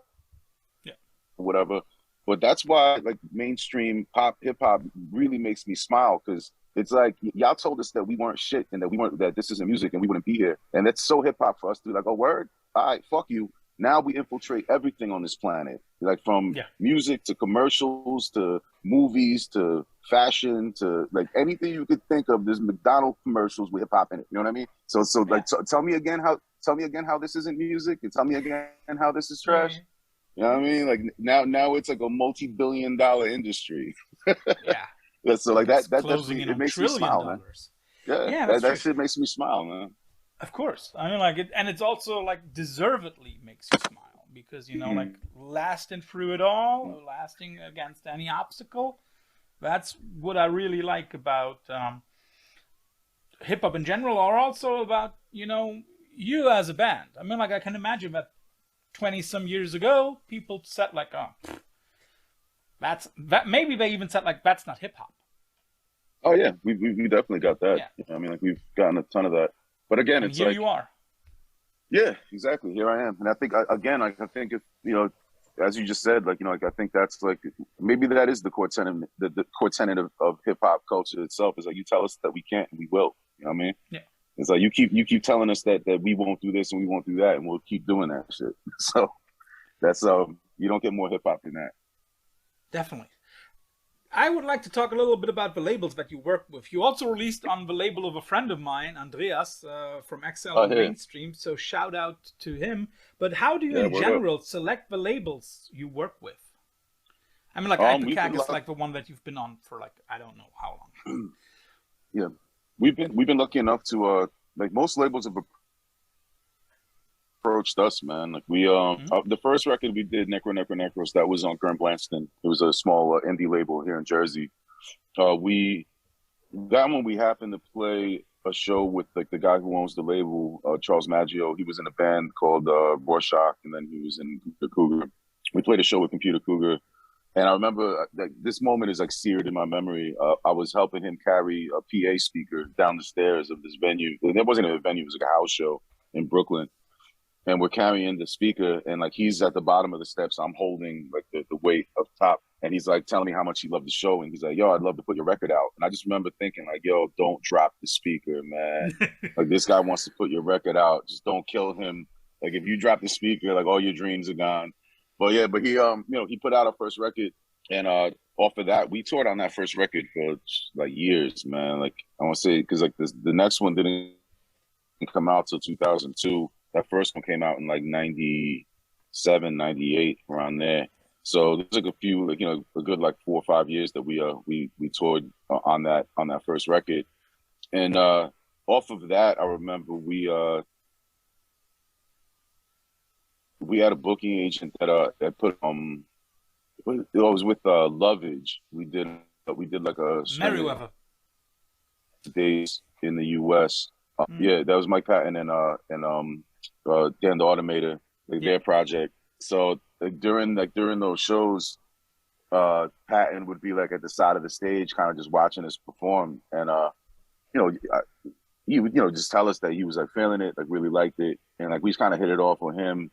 whatever. But that's why like mainstream pop hip hop really makes me smile, because it's like y'all told us that we weren't shit and that this isn't music and we wouldn't be here. And that's so hip hop for us to be like, oh, word? All right, fuck you. Now we infiltrate everything on this planet. Like from music to commercials to movies to fashion to like anything you could think of. There's McDonald's commercials with hip hop in it. You know what I mean? So like tell me again how this isn't music, and tell me again how this is trash. You know what I mean? Like now it's like a multi-billion-dollar industry. So like that definitely, it makes me smile, man. That shit makes me smile, man. Of course. I mean, like, and it's also like deservedly makes you smile, because, you know, like lasting through it all, lasting against any obstacle. That's what I really like about hip hop in general, or also about, you know, you as a band. I mean, like, I can imagine that 20 some years ago, people said like, oh, that maybe they even said like, that's not hip hop. Oh yeah, we definitely got that. Yeah. I mean, like, we've gotten a ton of that. But again, it's here like, you are. Yeah, exactly. Here I am, and I think if, you know, as you just said, like, you know, like I think that's like maybe that is the core tenet, the core tenet of hip hop culture itself is like you tell us that we can't and we will. You know what I mean? Yeah. It's like you keep telling us that we won't do this and we won't do that, and we'll keep doing that shit. So that's you don't get more hip hop than that. Definitely. I would like to talk a little bit about the labels that you work with. You also released on the label of a friend of mine, Andreas, from Excel and Mainstream, so shout out to him. But how do you in general select the labels you work with? I mean, like Ipecac is like the one that you've been on for like, I don't know how long. Yeah. We've been lucky enough to like most labels have approached us, man. Like we the first record we did, Necros, that was on Kern Blanston. It was a small indie label here in Jersey. That one we happened to play a show with like the guy who owns the label, Charles Maggio. He was in a band called Rorschach, and then he was in Computer Cougar. We played a show with Computer Cougar. And I remember that this moment is like seared in my memory. I was helping him carry a PA speaker down the stairs of this venue. There wasn't a venue, it was like a house show in Brooklyn. And we're carrying the speaker, and like he's at the bottom of the steps. I'm holding like the weight up top. And he's like telling me how much he loved the show. And he's like, yo, I'd love to put your record out. And I just remember thinking like, yo, don't drop the speaker, man. Like this guy wants to put your record out. Just don't kill him. Like if you drop the speaker, like all your dreams are gone. But yeah, but he, you know, he put out our first record, and off of that, we toured on that first record for like years, man. Like I want to say, because like the next one didn't come out till 2002. That first one came out in like 97, 98, around there. So there's like a few, like, you know, a good like 4 or 5 years that we toured on that first record, and off of that, I remember we had a booking agent that put it was with Lovage. We did like a Merriweather days in the U.S. Yeah, that was Mike Patton and Dan the Automator, like their project. So during those shows, Patton would be like at the side of the stage, kind of just watching us perform, and you know, he would, you know, just tell us that he was like feeling it, like really liked it, and like we just kind of hit it off with him.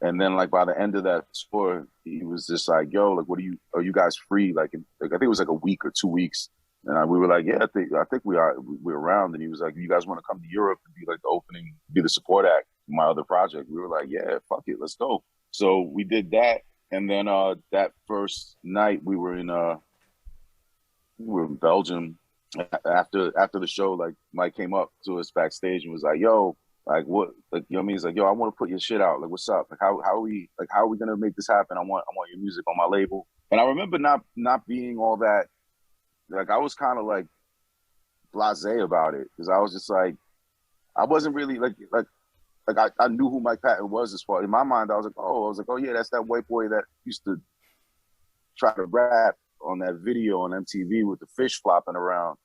And then like by the end of that tour, he was just like, yo, like, are you guys free? Like I think it was like a week or 2 weeks. And we were like, yeah, I think we're around. And he was like, you guys want to come to Europe and be like the opening, be the support act for my other project? We were like, yeah, fuck it, let's go. So we did that. And then that first night we were in Belgium. After the show, like Mike came up to us backstage and was like, yo, like what, like, you know what I mean? He's like, yo, I want to put your shit out. Like, what's up? Like, how are we gonna make this happen? I want your music on my label. And I remember not being all that, like, I was kind of like blasé about it, because I was just like, I wasn't really like I knew who Mike Patton was. As far in my mind, I was like, oh yeah, that's that white boy that used to try to rap on that video on MTV with the fish flopping around.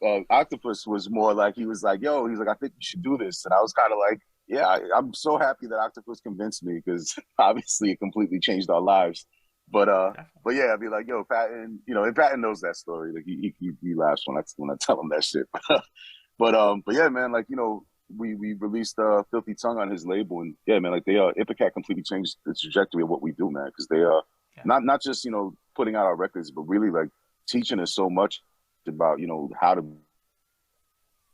And Octopus was more like, he was like, yo, he's like, I think you should do this. And I was kind of like, yeah, I'm so happy that Octopus convinced me, because obviously it completely changed our lives. But yeah, I'd be like, yo, Patton, you know, and Patton knows that story. Like he laughs when I tell him that shit. But yeah, man, like, you know, we released Filthy Tongue on his label, and yeah, man, like Ipecac completely changed the trajectory of what we do, man, because they not just, you know, putting out our records, but really like teaching us so much about, you know, how to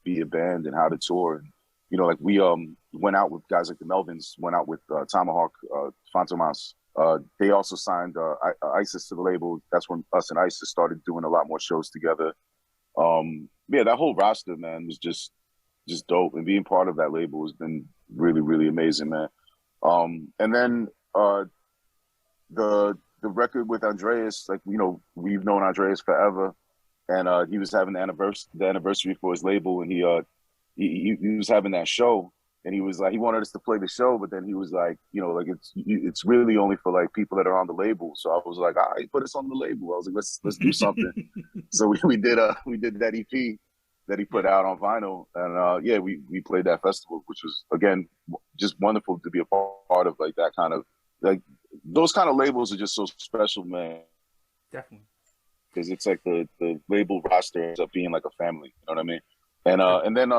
be a band and how to tour. And, you know, like we went out with guys like the Melvins, went out with Tomahawk, Fantomas. They also signed ISIS to the label. That's when us and ISIS started doing a lot more shows together. Yeah, that whole roster, man, was just dope, and being part of that label has been really, really amazing, man. And then the record with Andreas, like, you know, we've known Andreas forever, and he was having the anniversary for his label, and he was having that show, and he was like, he wanted us to play the show, but then he was like, you know, like it's really only for like people that are on the label. So I was like, all right, put us on the label. I was like, let's do something. So we did that EP that he put out on vinyl, and yeah, we played that festival, which was, again, just wonderful to be a part of. Like that kind of, like, those kind of labels are just so special, man. Definitely. Because it's like the label roster ends up being like a family, you know what I mean? And then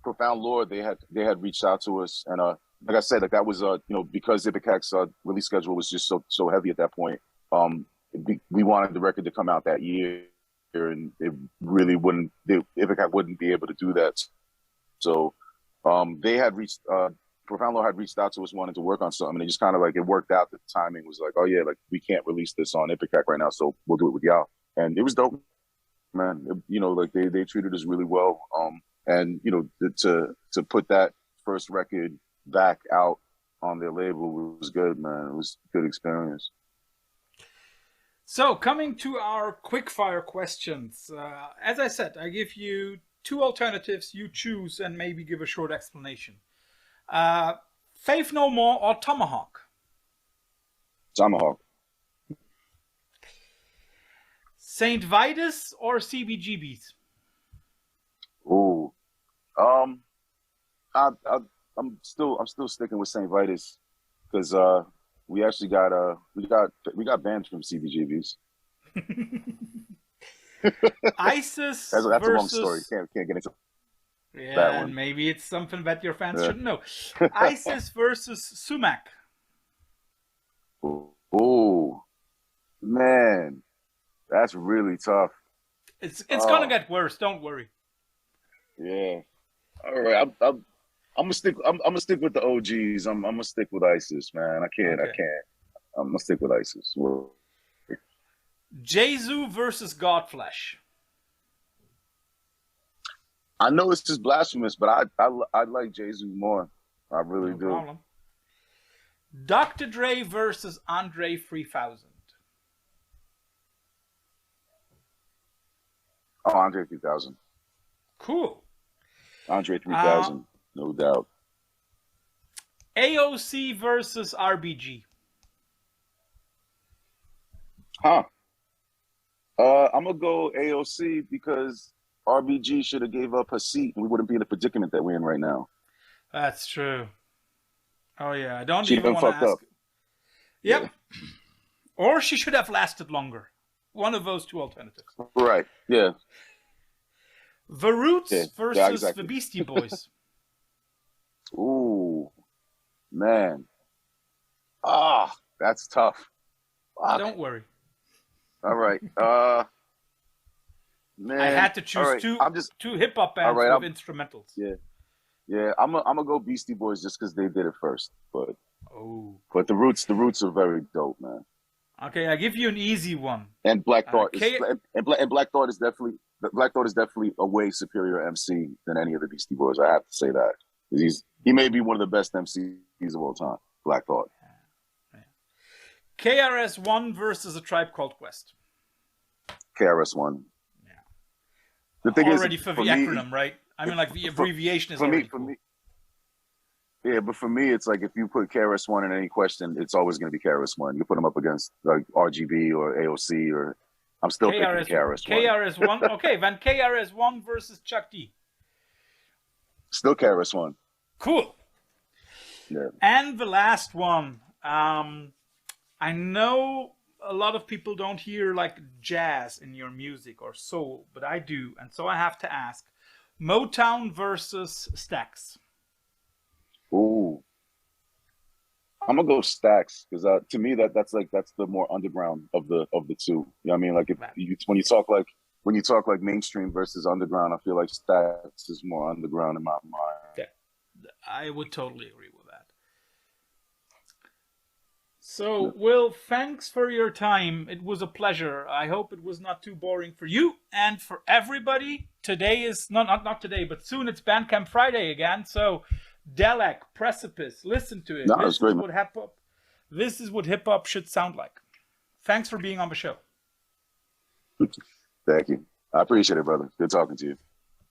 Profound Lord, they had reached out to us, and like I said, like that was because Ipecac's release schedule was just so heavy at that point. We wanted the record to come out that year, and it really Ipecac wouldn't be able to do that. So they had Profound Law had reached out to us wanting to work on something, and it just kind of like it worked out. The timing was like, oh yeah, like we can't release this on Ipecac right now, so we'll do it with y'all. And it was dope, man. Like they treated us really well. And to put that first record back out on their label was good, man. It was a good experience. So coming to our quickfire questions, as I said, I give you 2 alternatives. You choose and maybe give a short explanation. Faith No More or Tomahawk? Tomahawk. Saint Vitus or CBGBs? Ooh, I'm still sticking with Saint Vitus because we actually got we got banned from CBGBs. ISIS that's versus... a long story. Can't get into yeah, that one. And maybe it's something that your fans shouldn't know. ISIS versus Sumac. Oh man, that's really tough. It's gonna get worse. Don't worry. Yeah. All right. I'm gonna stick. I'm gonna stick with the OGs. I'm gonna stick with ISIS, man. I can't. I'm gonna stick with ISIS. Jesu versus Godflesh. I know it's just blasphemous, but I like Jesu more. I really do. Problem. Dr. Dre versus Andre 3000. Oh, Andre 3000. Cool. Andre 3000, no doubt. AOC versus RBG. Huh. I'm gonna go AOC because RBG should have gave up her seat and we wouldn't be in the predicament that we're in right now. That's true. Oh yeah, I don't she even want to ask. Up. Yep. Yeah. Or she should have lasted longer. One of those 2 alternatives. Right. Yeah. The Roots versus exactly. the Beastie Boys. Ooh, man. That's tough. Fuck. Don't worry. All right. Man. I had to choose two hip hop bands with instrumentals. Yeah. Yeah, I'm gonna go Beastie Boys just because they did it first. But the roots are very dope, man. Okay, I give you an easy one. And Black Thought Black Thought is definitely a way superior MC than any of the Beastie Boys. I have to say that. He may be one of the best MCs of all time. Black Thought. KRS-One versus A Tribe Called Quest. KRS-One. Yeah. The thing already for the acronym, right? I mean, like the abbreviation is already cool. Yeah, but for me, it's like if you put KRS-One in any question, it's always going to be KRS-One. You put them up against like RGB or AOC, or I'm still picking KRS-One. KRS-One. Okay, then KRS-One versus Chuck D. Still KRS-One. Cool. Yeah. And the last one. I know a lot of people don't hear like jazz in your music or soul, but I do, and so I have to ask: Motown versus Stax. Ooh, I'm gonna go Stax because to me that's the more underground of the 2. You know what I mean? Like when you talk like mainstream versus underground, I feel like Stax is more underground in my mind. Yeah, I would totally agree with that. So, Will, thanks for your time. It was a pleasure. I hope it was not too boring for you and for everybody. Today is not today, but soon it's Bandcamp Friday again. So, Dälek, Precipice, listen to it. This is what hip hop should sound like. Thanks for being on the show. Thank you. I appreciate it, brother. Good talking to you.